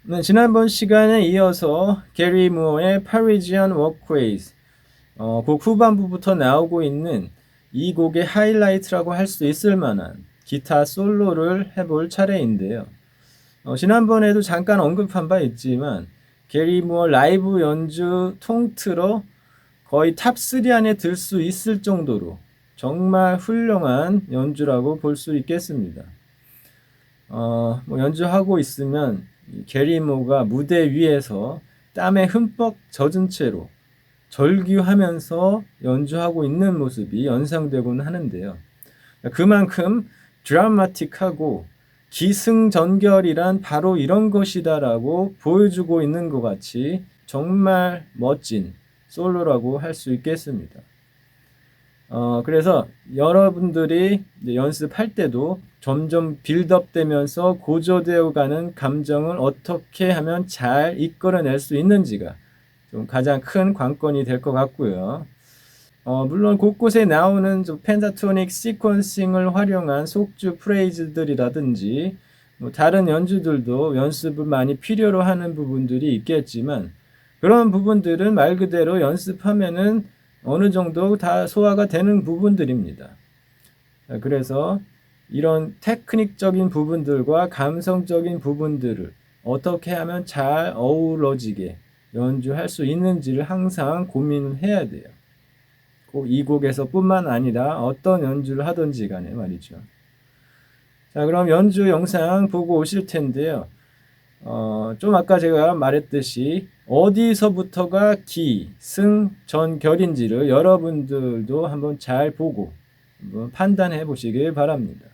네, 지난번 시간에 이어서 게리 무어의 Parisian Walkways 곡 후반부부터 나오고 있는 이 곡의 하이라이트라고 할 수 있을 만한 기타 솔로를 해볼 차례인데요. 지난번에도 잠깐 언급한 바 있지만 게리 무어 라이브 연주 통틀어 거의 탑3 안에 들 수 있을 정도로 정말 훌륭한 연주라고 볼 수 있겠습니다. 연주하고 있으면 게리 무어가 무대 위에서 땀에 흠뻑 젖은 채로 절규하면서 연주하고 있는 모습이 연상되곤 하는데요. 그만큼 드라마틱하고 기승전결이란 바로 이런 것이다라고 보여주고 있는 것 같이 정말 멋진 솔로라고 할 수 있겠습니다. 그래서 여러분들이 연습할 때도 점점 빌드업 되면서 고조되어 가는 감정을 어떻게 하면 잘 이끌어낼 수 있는지가 좀 가장 큰 관건이 될 것 같고요. 물론 곳곳에 나오는 펜타토닉 시퀀싱을 활용한 속주 프레이즈들이라든지 다른 연주들도 연습을 많이 필요로 하는 부분들이 있겠지만 그런 부분들은 말 그대로 연습하면은 어느 정도 다 소화가 되는 부분들입니다. 그래서 이런 테크닉적인 부분들과 감성적인 부분들을 어떻게 하면 잘 어우러지게 연주할 수 있는지를 항상 고민을 해야 돼요. 꼭 이 곡에서 뿐만 아니라 어떤 연주를 하든지 간에 말이죠. 자, 그럼 연주 영상 보고 오실 텐데요. 좀 아까 제가 말했듯이 어디서부터가 기, 승, 전, 결인지를 여러분들도 한번 잘 보고 한번 판단해 보시길 바랍니다.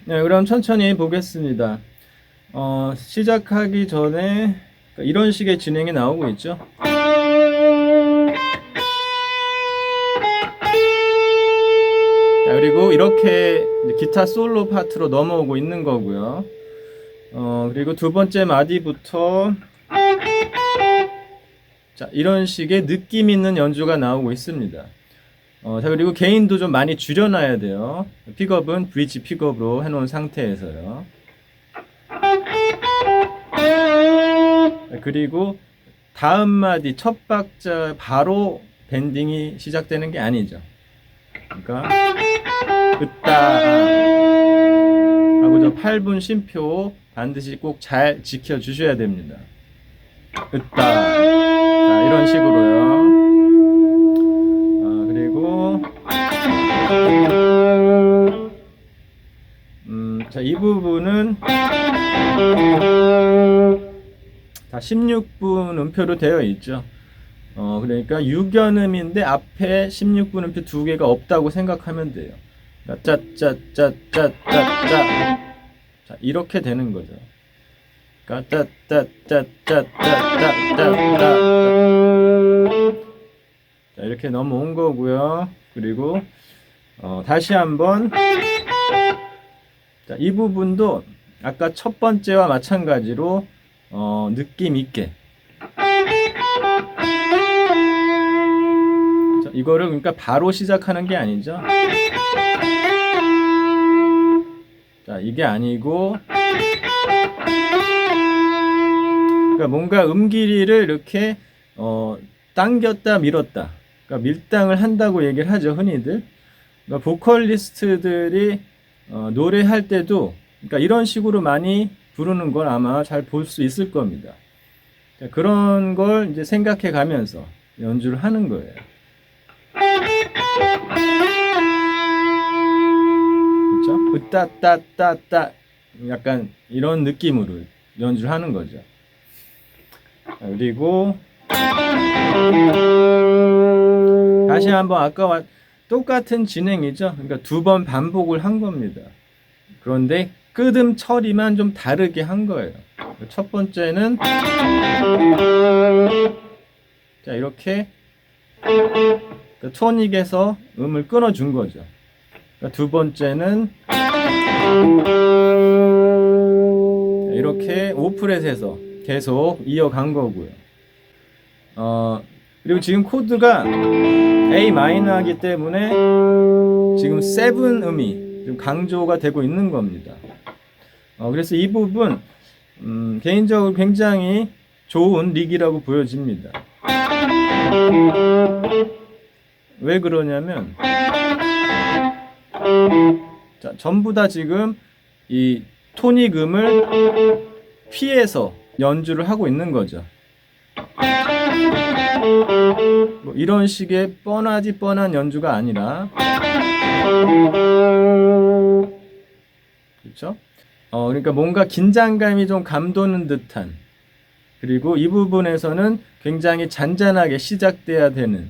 네, 그럼 천천히 보겠습니다. 시작하기 전에 이런 식의 진행이 나오고 있죠. 자, 그리고 이렇게 기타 솔로 파트로 넘어오고 있는 거고요. 그리고 두 번째 마디부터 자, 이런 식의 느낌 있는 연주가 나오고 있습니다. 자, 그리고 개인도 좀 많이 줄여놔야 돼요. 픽업은 브릿지 픽업으로 해놓은 상태에서요. 그리고 다음 마디 첫 박자 바로 밴딩이 시작되는 게 아니죠. 그러니까 으따 하고 저 8분 쉼표 반드시 꼭 잘 지켜주셔야 됩니다. 으따. 자, 이런 식으로요. 그리고 자, 이 부분은 다 16분 음표로 되어 있죠. 그러니까 6연음인데 앞에 16분 음표 두 개가 없다고 생각하면 돼요. 짜짜짜짜짜짜. 자, 이렇게 되는 거죠. 짜짜짜짜짜짜짜짜. 자, 이렇게 넘어온 거고요. 그리고 다시 한번 자, 이 부분도 아까 첫 번째와 마찬가지로 느낌 있게 자, 이거를 그러니까 바로 시작하는 게 아니죠. 자, 이게 아니고 그러니까 뭔가 음길이를 이렇게 당겼다 밀었다. 그러니까 밀당을 한다고 얘기를 하죠, 흔히들. 그러니까 보컬리스트들이 노래할 때도 그러니까 이런 식으로 많이 부르는 걸 아마 잘 볼 수 있을 겁니다. 자, 그런 걸 이제 생각해 가면서 연주를 하는 거예요. 그렇죠? 으따따따따 약간 이런 느낌으로 연주를 하는 거죠. 자, 그리고 다시 한번 아까와 똑같은 진행이죠. 그러니까 두 번 반복을 한 겁니다. 그런데 끄듬 처리만 좀 다르게 한 거예요. 첫 번째는 자, 이렇게 토닉에서 음을 끊어준 거죠. 두 번째는 이렇게 오프렛에서 계속 이어간 거고요. 그리고 지금 코드가 A 마이너이기 때문에 지금 7 음이 좀 강조가 되고 있는 겁니다. 그래서 이 부분 개인적으로 굉장히 좋은 릭이라고 보여집니다. 왜 그러냐면 자, 전부 다 지금 이 토닉 음을 피해서 연주를 하고 있는 거죠. 뭐 이런 식의 뻔하지 뻔한 연주가 아니라 그렇죠? 그러니까 뭔가 긴장감이 좀 감도는 듯한 그리고 이 부분에서는 굉장히 잔잔하게 시작돼야 되는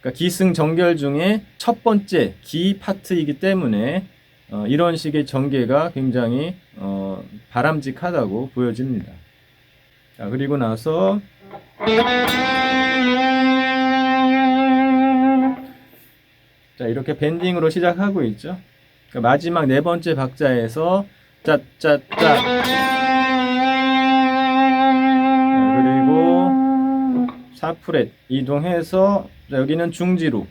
그러니까 기승전결 중에 첫 번째 기 파트이기 때문에 이런 식의 전개가 굉장히 바람직하다고 보여집니다. 자, 그리고 나서 자, 이렇게 밴딩으로 시작하고 있죠. 그러니까 마지막 네 번째 박자에서 짜짜짜 그리고 4프렛 이동해서 여기는 중지로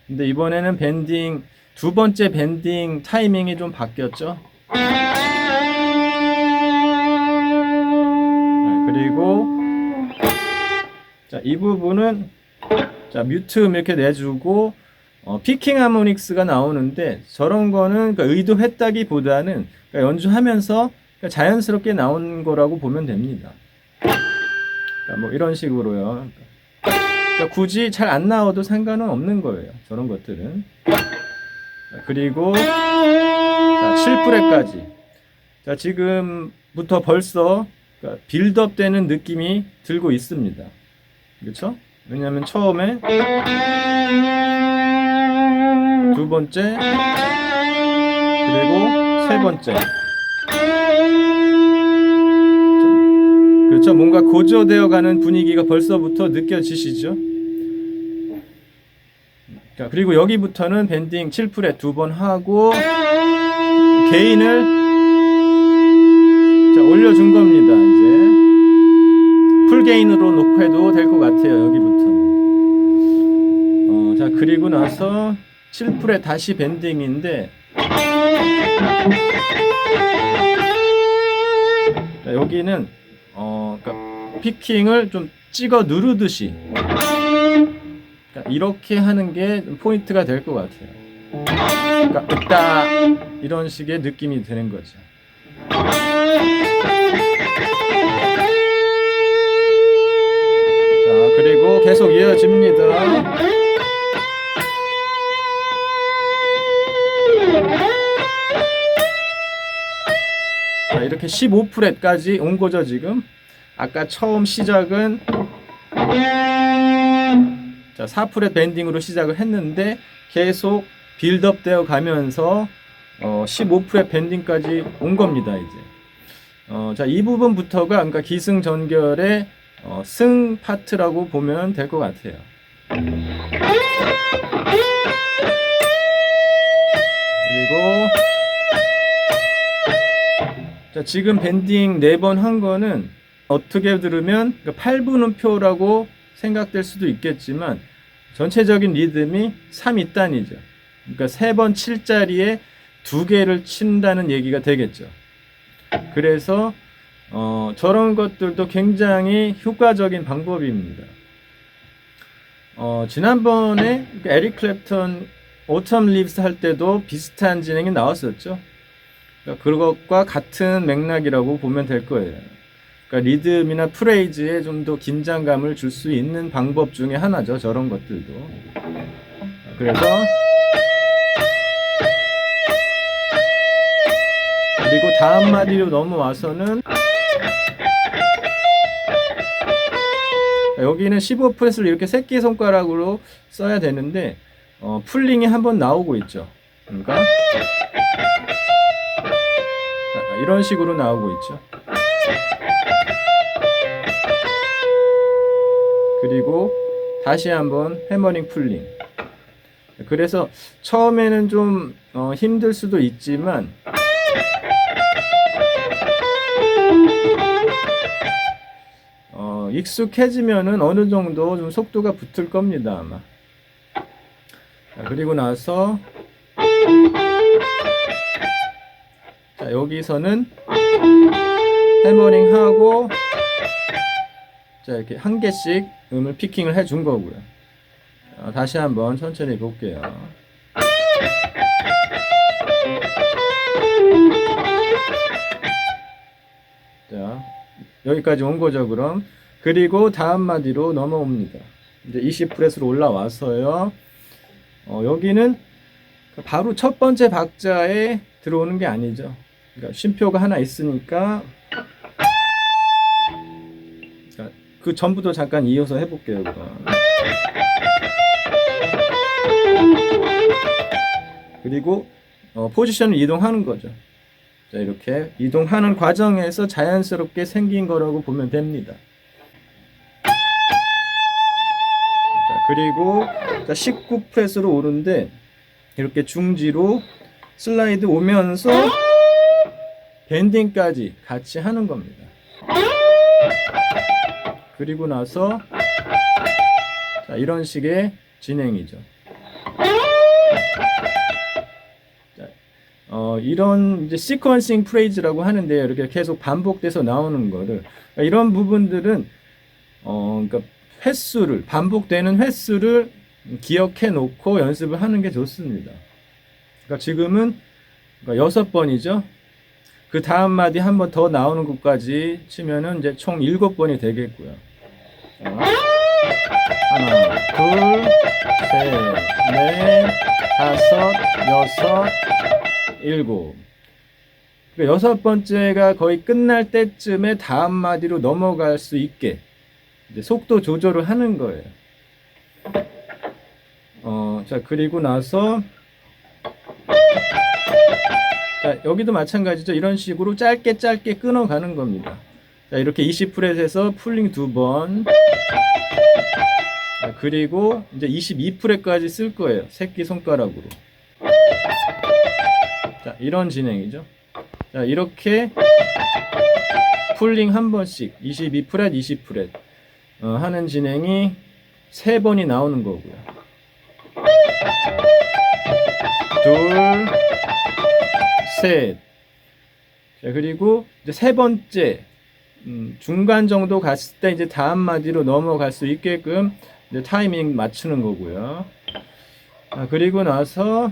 근데 이번에는 밴딩 두 번째 밴딩 타이밍이 좀 바뀌었죠. 그리고 자, 이 부분은 자, 뮤트 음 이렇게 내주고 피킹 하모닉스가 나오는데 저런 거는 그러니까 의도했다기보다는 그러니까 연주하면서 그러니까 자연스럽게 나온 거라고 보면 됩니다. 그러니까 뭐 이런 식으로요. 그러니까 굳이 잘 안 나와도 상관은 없는 거예요. 저런 것들은. 자, 그리고 자, 7프렛까지. 자, 지금부터 벌써 그러니까 빌드업 되는 느낌이 들고 있습니다. 그렇죠? 왜냐하면 처음에 두 번째, 그리고 세 번째. 그렇죠. 뭔가 고조되어 가는 분위기가 벌써부터 느껴지시죠? 자, 그리고 여기부터는 밴딩 7프렛 두 번 하고 게인을 자, 올려준 겁니다. 이제 풀 게인으로 놓고 해도 될 것 같아요. 여기부터는. 자, 그리고 나서 7프렛 다시 밴딩인데 자, 여기는 그러니까 피킹을 좀 찍어 누르듯이 그러니까 이렇게 하는 게 포인트가 될 것 같아요. 그러니까 으따 이런 식의 느낌이 드는 거죠. 자, 그리고 계속 이어집니다. 자, 이렇게 15프렛까지 온 거죠, 지금. 아까 처음 시작은 자, 4프렛 밴딩으로 시작을 했는데 계속 빌드업 되어 가면서 15프렛 밴딩까지 온 겁니다, 이제. 자, 이 부분부터가 그러니까 기승전결의 승 파트라고 보면 될 것 같아요. 그리고 자, 지금 밴딩 4번 한 거는 어떻게 들으면 8분음표라고 생각될 수도 있겠지만 전체적인 리듬이 3-2단이죠. 그러니까 3번 칠 자리에 2개를 친다는 얘기가 되겠죠. 그래서 저런 것들도 굉장히 효과적인 방법입니다. 지난번에 에릭 클랩턴 Autumn Leaves 할 때도 비슷한 진행이 나왔었죠. 그러니까 그것과 같은 맥락이라고 보면 될 거예요. 그러니까 리듬이나 프레이즈에 좀 더 긴장감을 줄 수 있는 방법 중에 하나죠. 저런 것들도. 그래서 그리고 다음 마디로 넘어와서는 여기는 15프렛을 이렇게 새끼손가락으로 써야 되는데 풀링이 한번 나오고 있죠. 그러니까 자, 이런 식으로 나오고 있죠. 그리고 다시 한번 해머링 풀링. 그래서 처음에는 좀 힘들 수도 있지만 익숙해지면은 어느 정도 좀 속도가 붙을 겁니다, 아마. 자, 그리고 나서 자, 여기서는 해머링 하고 자, 이렇게 한 개씩 음을 피킹을 해 준 거고요. 다시 한번 천천히 볼게요. 자, 여기까지 온 거죠, 그럼. 그리고 다음 마디로 넘어옵니다. 이제 20프렛으로 올라와서요. 여기는 바로 첫 번째 박자에 들어오는 게 아니죠. 그러니까 쉼표가 하나 있으니까 그 전부터 잠깐 이어서 해볼게요, 그럼. 그리고 포지션을 이동하는 거죠. 자, 이렇게 이동하는 과정에서 자연스럽게 생긴 거라고 보면 됩니다. 자, 그리고 19프렛으로 오는데 이렇게 중지로 슬라이드 오면서 밴딩까지 같이 하는 겁니다. 그리고 나서 자, 이런 식의 진행이죠. 자, 이런 이제 시퀀싱 프레이즈라고 하는데요. 이렇게 계속 반복돼서 나오는 거를 이런 부분들은 그러니까 횟수를 반복되는 횟수를 기억해 놓고 연습을 하는 게 좋습니다. 그러니까 지금은 6번이죠. 그 다음 마디 한 번 더 나오는 것까지 치면은 이제 총 7번이 되겠고요. 하나, 둘, 셋, 넷, 다섯, 여섯, 일곱. 여섯 번째가 거의 끝날 때쯤에 다음 마디로 넘어갈 수 있게 이제 속도 조절을 하는 거예요. 자, 그리고 나서 자, 여기도 마찬가지죠. 이런 식으로 짧게 끊어가는 겁니다. 자, 이렇게 20프렛에서 풀링 2번. 자, 그리고 이제 22프렛까지 쓸 거예요. 새끼손가락으로. 자, 이런 진행이죠. 자, 이렇게 풀링 한 번씩 22프렛, 20프렛 하는 진행이 3번이 나오는 거고요. 둘, 셋. 자, 그리고 이제 세 번째 중간 정도 갔을 때 이제 다음 마디로 넘어갈 수 있게끔 이제 타이밍 맞추는 거고요. 자, 그리고 나서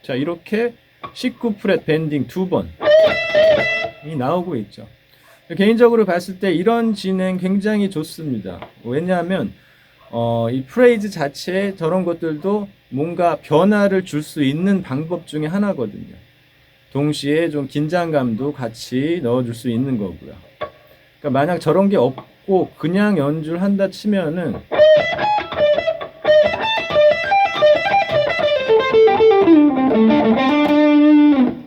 자, 이렇게 19프렛 밴딩 2번이 나오고 있죠. 개인적으로 봤을 때 이런 진행 굉장히 좋습니다. 왜냐하면 이 프레이즈 자체에 저런 것들도 뭔가 변화를 줄 수 있는 방법 중에 하나거든요. 동시에 좀 긴장감도 같이 넣어줄 수 있는 거고요. 그러니까 만약 저런 게 없고 그냥 연주를 한다 치면은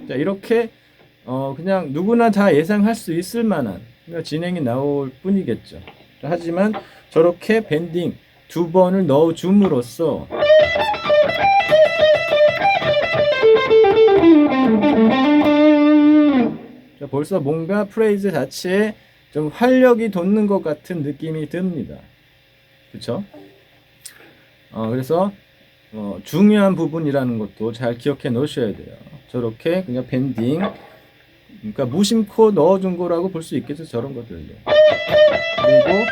자, 이렇게 그냥 누구나 다 예상할 수 있을 만한 진행이 나올 뿐이겠죠. 하지만 저렇게 밴딩 2번을 넣어줌으로써 자, 벌써 뭔가 프레이즈 자체에 좀 활력이 돋는 것 같은 느낌이 듭니다. 그쵸? 그래서 중요한 부분이라는 것도 잘 기억해 놓으셔야 돼요. 저렇게 그냥 밴딩, 그러니까 무심코 넣어준 거라고 볼 수 있겠죠. 저런 것들도. 그리고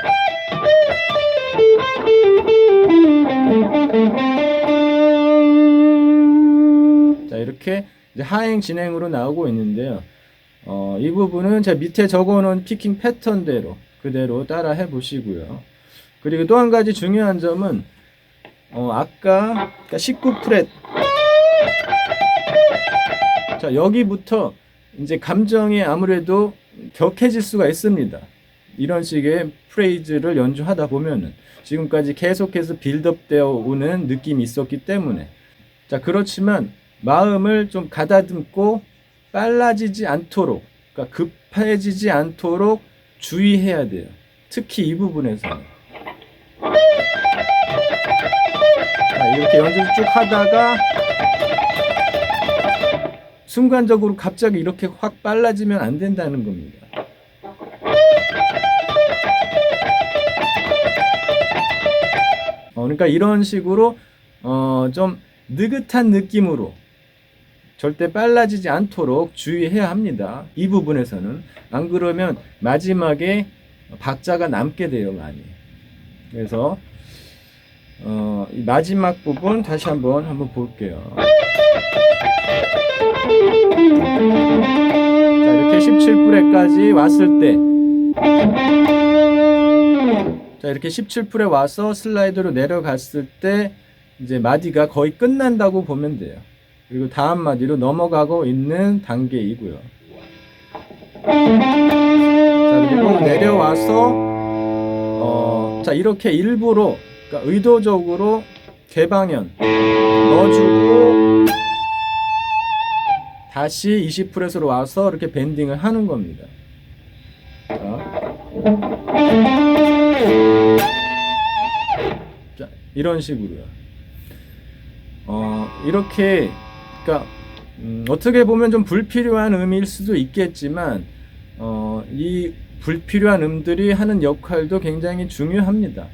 자, 이렇게 이제 하행 진행으로 나오고 있는데요. 이 부분은 제가 밑에 적어놓은 피킹 패턴대로 그대로 따라 해보시고요. 그리고 또 한 가지 중요한 점은 아까 19프렛 자, 여기부터 이제 감정이 아무래도 격해질 수가 있습니다. 이런 식의 프레이즈를 연주하다 보면은 지금까지 계속해서 빌드업 되어 오는 느낌이 있었기 때문에 자, 그렇지만 마음을 좀 가다듬고 빨라지지 않도록, 그러니까 급해지지 않도록 주의해야 돼요. 특히 이 부분에서는. 자, 이렇게 연주를 쭉 하다가 순간적으로 갑자기 이렇게 확 빨라지면 안 된다는 겁니다. 그러니까 이런 식으로 좀 느긋한 느낌으로 절대 빨라지지 않도록 주의해야 합니다. 이 부분에서는. 안 그러면 마지막에 박자가 남게 돼요, 많이. 그래서 이 마지막 부분 다시 한번 볼게요. 자, 이렇게 17프렛까지 왔을 때 자, 이렇게 17프렛 와서 슬라이드로 내려갔을 때 이제 마디가 거의 끝난다고 보면 돼요. 그리고 다음 마디로 넘어가고 있는 단계이고요. 자, 그리고 내려와서 자, 이렇게 일부러, 그러니까 의도적으로 개방현 넣어주고 다시 20프렛으로 와서 이렇게 밴딩을 하는 겁니다. 자, 이런 식으로요. 이렇게, 그러니까 어떻게 보면 좀 불필요한 음일 수도 있겠지만 이 불필요한 음들이 하는 역할도 굉장히 중요합니다.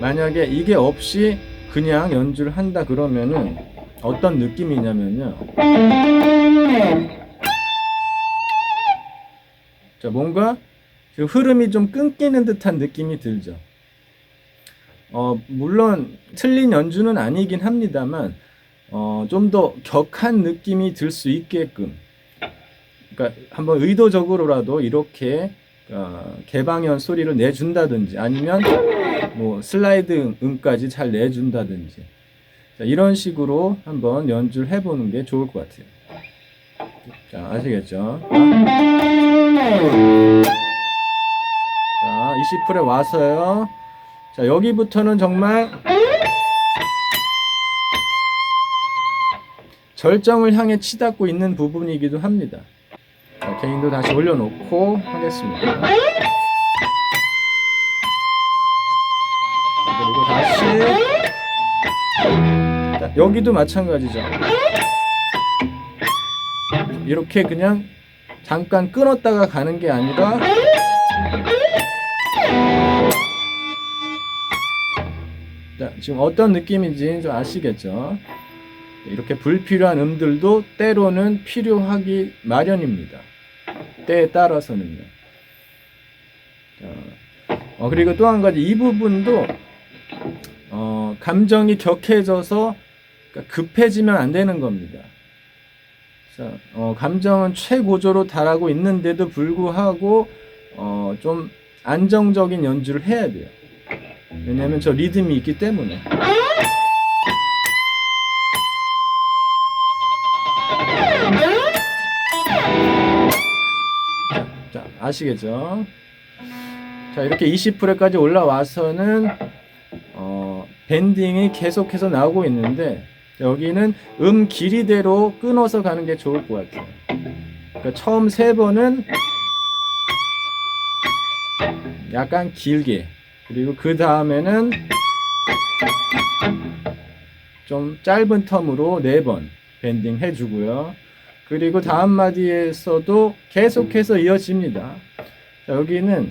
만약에 이게 없이 그냥 연주를 한다 그러면은 어떤 느낌이냐면요. 자, 뭔가 그 흐름이 좀 끊기는 듯한 느낌이 들죠. 물론 틀린 연주는 아니긴 합니다만 좀 더 격한 느낌이 들 수 있게끔, 그러니까 한번 의도적으로라도 이렇게 개방현 소리를 내준다든지 아니면 뭐 슬라이드 음까지 잘 내준다든지 자, 이런 식으로 한번 연주를 해보는 게 좋을 것 같아요. 자, 아시겠죠? 자, 20프렛 와서요. 자, 여기부터는 정말 절정을 향해 치닫고 있는 부분이기도 합니다. 자, 개인도 다시 올려놓고 하겠습니다. 자, 그리고 다시. 자, 여기도 마찬가지죠. 이렇게 그냥 잠깐 끊었다가 가는 게 아니라 자, 지금 어떤 느낌인지 좀 아시겠죠? 이렇게 불필요한 음들도 때로는 필요하기 마련입니다. 때에 따라서는요. 자, 그리고 또 한 가지 이 부분도 감정이 격해져서 급해지면 안 되는 겁니다. 자, 감정은 최고조로 달하고 있는데도 불구하고 좀 안정적인 연주를 해야 돼요. 왜냐면 저 리듬이 있기 때문에. 자, 아시겠죠? 자, 이렇게 20프렛까지 올라와서는 밴딩이 계속해서 나오고 있는데 여기는 음 길이대로 끊어서 가는 게 좋을 것 같아요. 그러니까 처음 3번은 약간 길게, 그리고 그 다음에는 좀 짧은 텀으로 4번 밴딩 해주고요. 그리고 다음 마디에서도 계속해서 이어집니다. 자, 여기는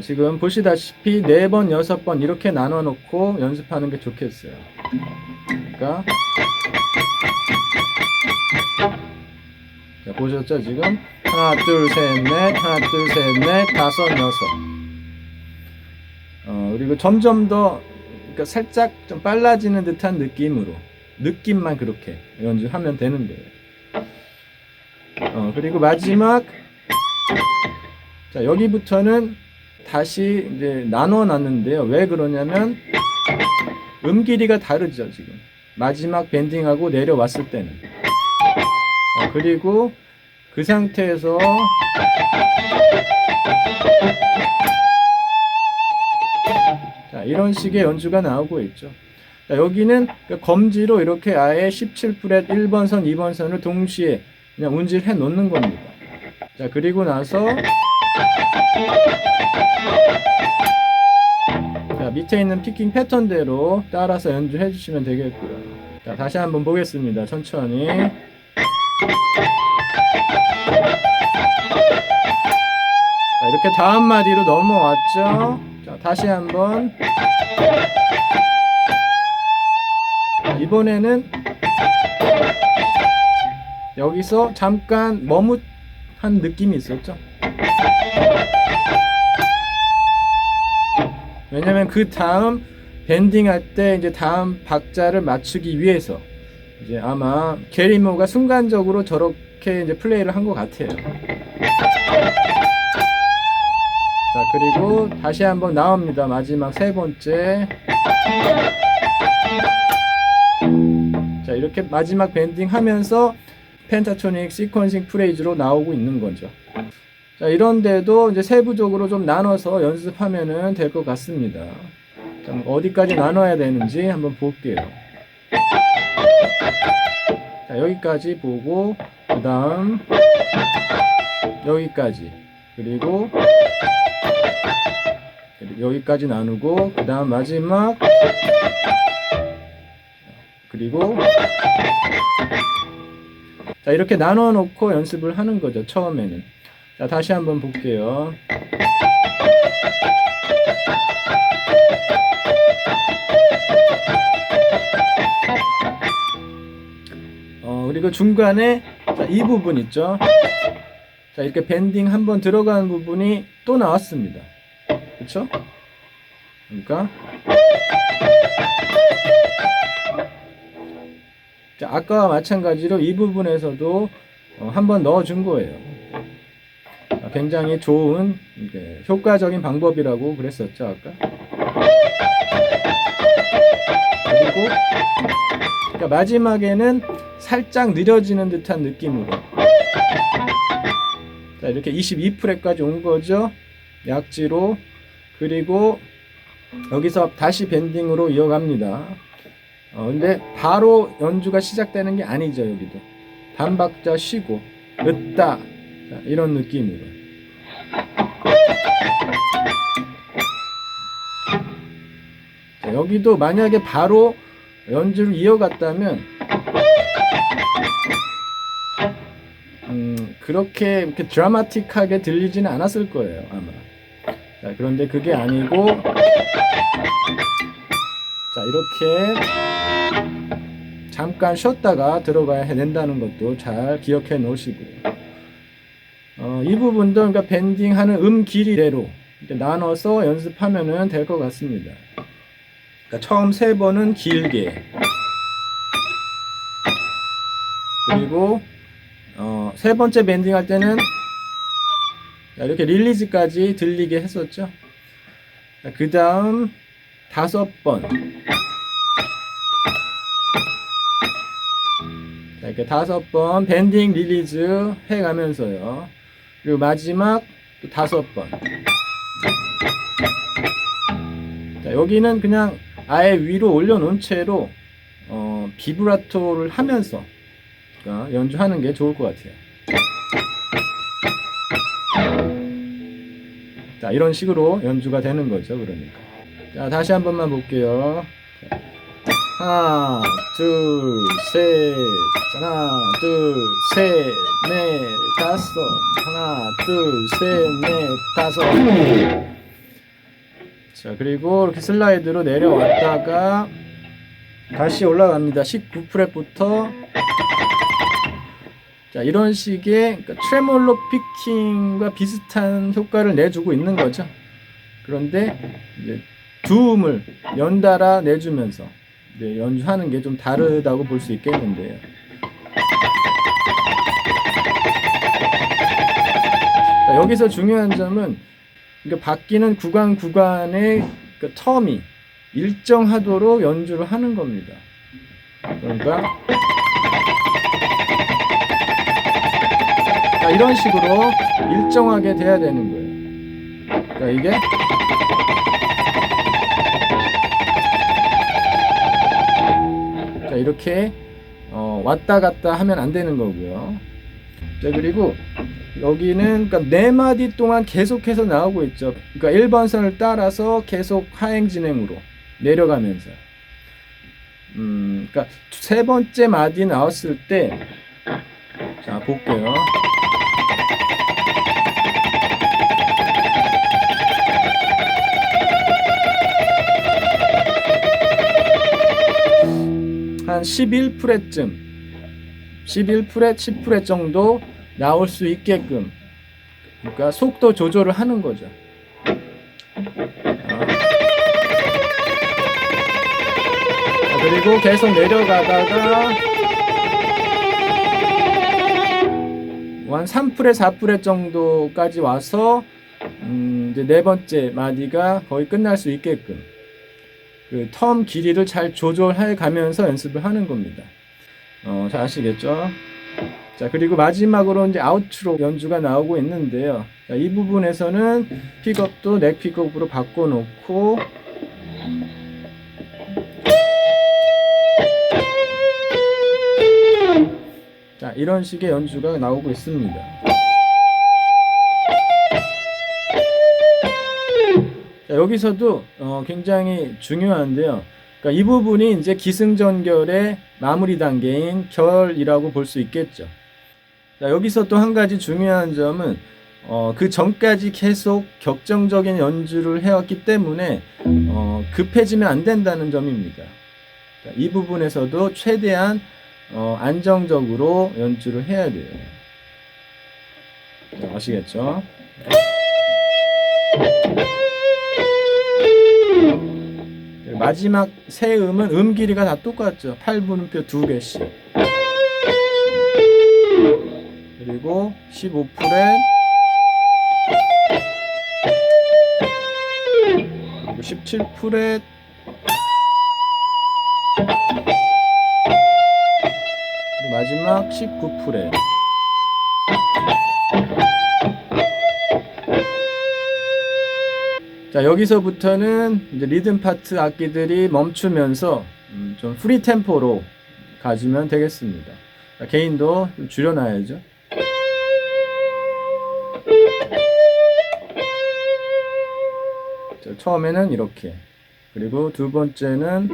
지금 보시다시피 4번, 6번 이렇게 나눠 놓고 연습하는 게 좋겠어요. 그러니까 자, 보셨죠? 지금 하나, 둘, 셋, 넷, 하나, 둘, 셋, 넷, 다섯, 여섯. 그리고 점점 더 그러니까 살짝 좀 빨라지는 듯한 느낌으로, 느낌만 그렇게 연주하면 되는 거예요. 그리고 마지막, 자, 여기부터는 다시 이제 나눠 놨는데요. 왜 그러냐면 음 길이가 다르죠, 지금. 마지막 밴딩하고 내려왔을 때는. 그리고 그 상태에서 자, 이런 식의 연주가 나오고 있죠. 자, 여기는 검지로 이렇게 아예 17프렛 1번 선, 2번 선을 동시에 그냥 운질해 놓는 겁니다. 자, 그리고 나서 자, 밑에 있는 피킹 패턴대로 따라서 연주해 주시면 되겠고요. 자, 다시 한번 보겠습니다. 천천히. 자, 이렇게 다음 마디로 넘어왔죠. 자, 다시 한번. 자, 이번에는 여기서 잠깐 머뭇한 느낌이 있었죠. 왜냐면 그 다음 밴딩 할 때 이제 다음 박자를 맞추기 위해서 이제 아마 게리모가 순간적으로 저렇게 이제 플레이를 한 것 같아요. 자, 그리고 다시 한번 나옵니다. 마지막 3번째. 자, 이렇게 마지막 밴딩 하면서 펜타토닉 시퀀싱 프레이즈로 나오고 있는 거죠. 자, 이런데도 이제 세부적으로 좀 나눠서 연습하면은 될 것 같습니다. 자, 어디까지 나눠야 되는지 한번 볼게요. 자, 여기까지 보고, 그 다음, 여기까지. 그리고 여기까지 나누고, 그 다음 마지막, 그리고, 자, 이렇게 나눠 놓고 연습을 하는 거죠, 처음에는. 자, 다시 한번 볼게요. 그리고 중간에 자, 이 부분 있죠. 자, 이렇게 밴딩 한번 들어간 부분이 또 나왔습니다. 그쵸? 그러니까 자, 아까와 마찬가지로 이 부분에서도 한번 넣어준 거예요. 굉장히 좋은 효과적인 방법이라고 그랬었죠, 아까. 그리고 그러니까 마지막에는 살짝 느려지는 듯한 느낌으로 자, 이렇게 22프렛까지 온 거죠, 약지로. 그리고 여기서 다시 밴딩으로 이어갑니다. 근데 바로 연주가 시작되는 게 아니죠. 여기도 반박자 쉬고 으따 이런 느낌으로. 자, 여기도 만약에 바로 연주를 이어갔다면 그렇게 이렇게 드라마틱하게 들리지는 않았을 거예요, 아마. 자, 그런데 그게 아니고, 자, 이렇게 잠깐 쉬었다가 들어가야 된다는 것도 잘 기억해 놓으시고요. 이 부분도 그러니까 밴딩하는 길이대로 나눠서 연습하면 될 것 같습니다. 그러니까 처음 3번은 길게, 그리고 3번째 밴딩 할 때는 이렇게 릴리즈까지 들리게 했었죠. 그 다음 5번, 이렇게 5번 밴딩 릴리즈 해가면서요. 그리고 마지막 또 5번. 자, 여기는 그냥 아예 위로 올려놓은 채로 비브라토를 하면서 연주하는 게 좋을 것 같아요. 자, 이런 식으로 연주가 되는 거죠. 그러니까. 자, 다시 한 번만 볼게요. 하나, 둘, 셋. 하나, 둘, 셋, 넷, 다섯. 하나, 둘, 셋, 넷, 다섯. 자, 그리고 이렇게 슬라이드로 내려왔다가 다시 올라갑니다. 19프렛부터. 자, 이런 식의 그러니까 트레몰로 피킹과 비슷한 효과를 내주고 있는 거죠. 그런데 이제 두음을 연달아 내주면서 이제 연주하는 게 좀 다르다고 볼 수 있겠는데요. 자, 여기서 중요한 점은 그러니까 바뀌는 구간의 그 텀이 일정하도록 연주를 하는 겁니다. 그러니까 이런 식으로 일정하게 돼야 되는 거예요. 그러니까 이게 자, 이렇게 왔다 갔다 하면 안 되는 거고요. 자, 그리고 여기는 그러니까 4마디 동안 계속해서 나오고 있죠. 그러니까 1번 선을 따라서 계속 하행 진행으로 내려가면서. 그러니까 3번째 마디 나왔을 때, 자, 볼게요. 한 11프렛쯤, 11프렛, 10프렛 정도 나올 수 있게끔, 그러니까 속도 조절을 하는 거죠. 그리고 계속 내려가다가 한 3프렛, 4프렛 정도까지 와서 이제 4번째 마디가 거의 끝날 수 있게끔 그 텀 길이를 잘 조절해 가면서 연습을 하는 겁니다. 잘 아시겠죠? 자, 그리고 마지막으로 이제 아우트로 연주가 나오고 있는데요. 자, 이 부분에서는 픽업도 넥 픽업으로 바꿔놓고 자, 이런 식의 연주가 나오고 있습니다. 자, 여기서도 굉장히 중요한데요. 그러니까 이 부분이 이제 기승전결의 마무리 단계인 결이라고 볼 수 있겠죠. 자, 여기서 또 한 가지 중요한 점은 그 전까지 계속 격정적인 연주를 해왔기 때문에 급해지면 안 된다는 점입니다. 자, 이 부분에서도 최대한 안정적으로 연주를 해야 돼요. 자, 아시겠죠? 마지막 세 음은 길이가 다 똑같죠. 8분음표 2개씩. 그리고 15프렛, 그리고 17프렛, 그리고 마지막 19프렛. 자, 여기서부터는 이제 리듬 파트 악기들이 멈추면서 좀 프리 템포로 가지면 되겠습니다. 개인도 좀 줄여놔야죠. 자, 처음에는 이렇게, 그리고 두 번째는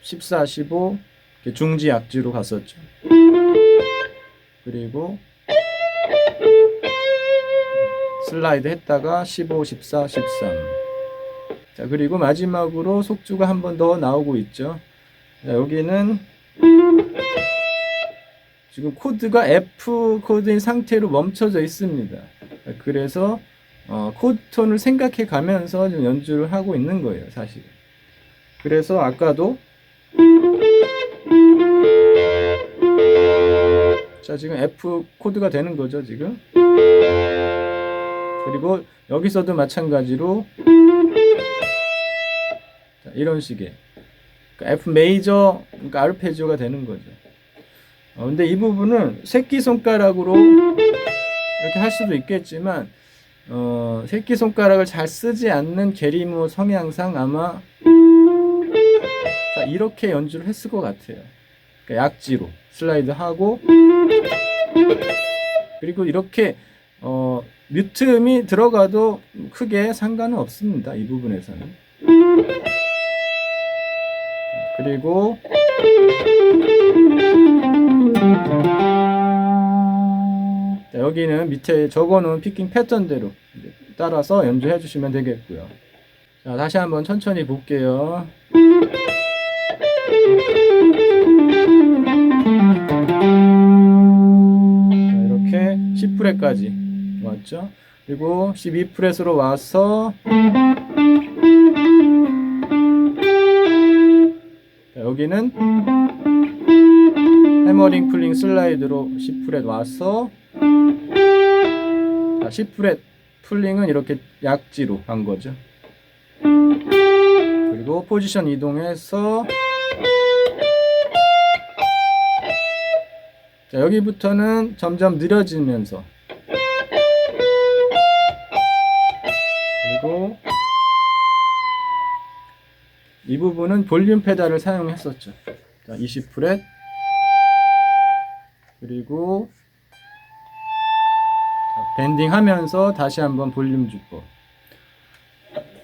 14, 15 이렇게 중지 약지로 갔었죠. 그리고 슬라이드 했다가 15, 14, 13. 자, 그리고 마지막으로 속주가 한 번 더 나오고 있죠. 자, 여기는 지금 코드가 F 코드인 상태로 멈춰져 있습니다. 그래서 코드 톤을 생각해 가면서 좀 연주를 하고 있는 거예요, 사실. 그래서 아까도 자, 지금 F 코드가 되는 거죠, 지금. 그리고 여기서도 마찬가지로 자, 이런 식의 그러니까 F 메이저, 그러니까 아르페지오가 되는 거죠. 근데 이 부분은 새끼손가락으로 이렇게 할 수도 있겠지만 새끼손가락을 잘 쓰지 않는 게리모 성향상 아마 자, 이렇게 연주를 했을 것 같아요. 그러니까 약지로 슬라이드 하고, 그리고 이렇게 뮤트 음이 들어가도 크게 상관은 없습니다, 이 부분에서는. 그리고 자, 여기는 밑에 적어놓은 피킹 패턴대로 따라서 연주해 주시면 되겠고요. 자, 다시 한번 천천히 볼게요. 자, 이렇게 10프렛까지 왔죠. 그리고 12프렛으로 와서 자, 여기는 해머링 풀링 슬라이드로 10프렛 와서 자, 10프렛 풀링은 이렇게 약지로 간 거죠. 그리고 포지션 이동해서 자, 여기부터는 점점 느려지면서, 그리고 이 부분은 볼륨 페달을 사용했었죠. 자, 20프렛, 그리고 자, 밴딩 하면서 다시 한번 볼륨 주고,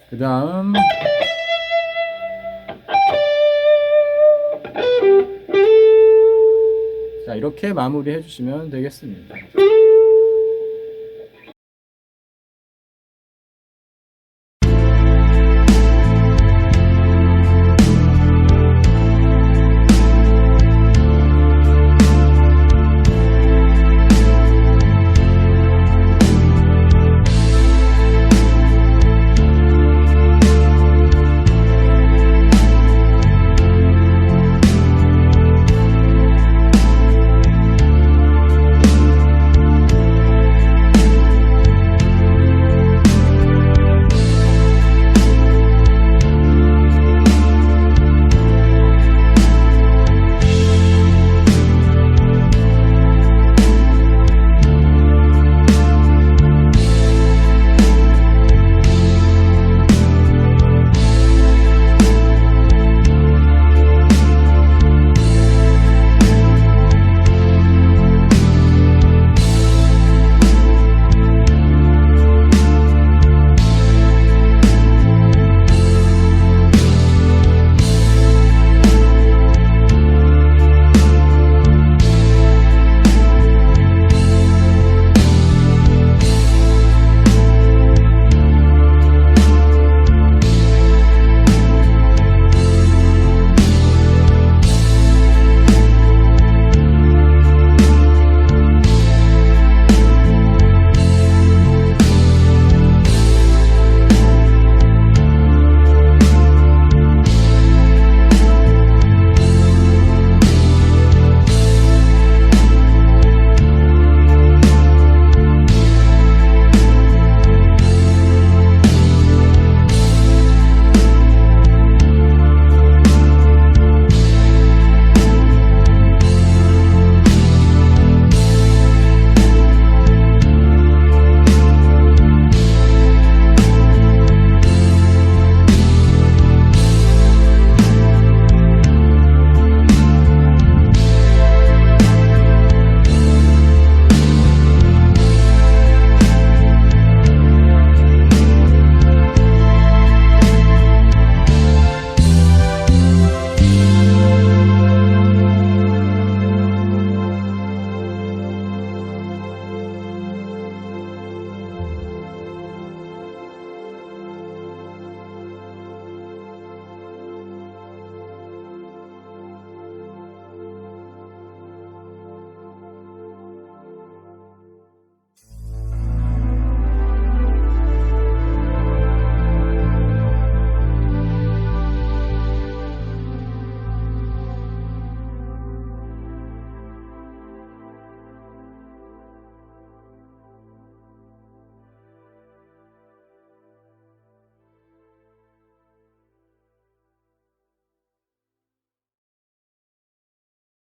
그 다음 자, 이렇게 마무리 해주시면 되겠습니다.